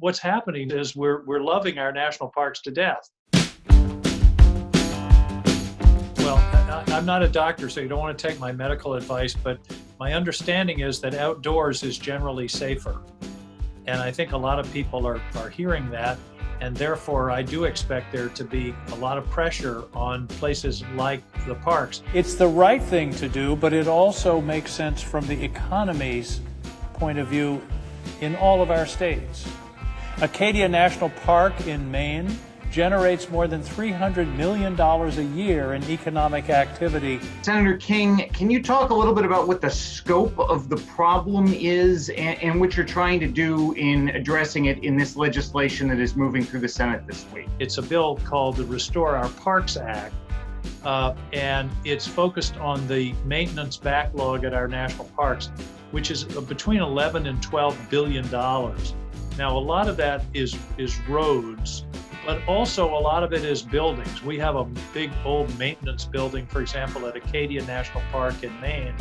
what's happening is we're loving our national parks to death. Well, I'm not a doctor, so you don't want to take my medical advice, but my understanding is that outdoors is generally safer. And I think a lot of people are hearing that, and therefore I do expect there to be a lot of pressure on places like the parks. It's the right thing to do, but it also makes sense from the economy's point of view in all of our states. Acadia National Park in Maine generates more than $300 million a year in economic activity. Senator King, can you talk a little bit about what the scope of the problem is and what you're trying to do in addressing it in this legislation that is moving through the Senate this week? It's a bill called the Restore Our Parks Act, and it's focused on the maintenance backlog at our national parks, which is between 11 and 12 billion dollars. Now, a lot of that is roads, but also a lot of it is buildings. We have a big old maintenance building, for example, at Acadia National Park in Maine,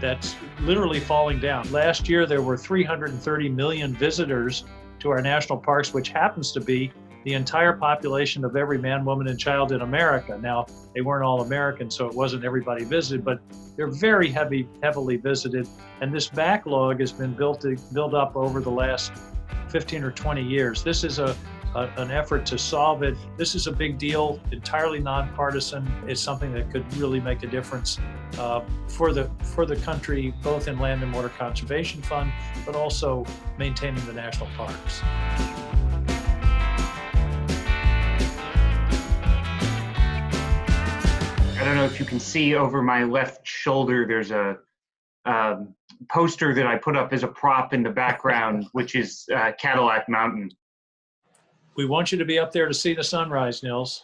that's literally falling down. Last year, there were 330 million visitors to our national parks, which happens to be the entire population of every man, woman, and child in America. Now, they weren't all American, so it wasn't everybody visited, but they're very heavily visited. And this backlog has been built up over the last 15 or 20 years. This is an effort to solve it. This is a big deal, entirely nonpartisan. It's something that could really make a difference for the country, both in Land and Water Conservation Fund, but also maintaining the national parks. I don't know if you can see over my left shoulder, there's a poster that I put up as a prop in the background, which is Cadillac Mountain. We want you to be up there to see the sunrise, Nils.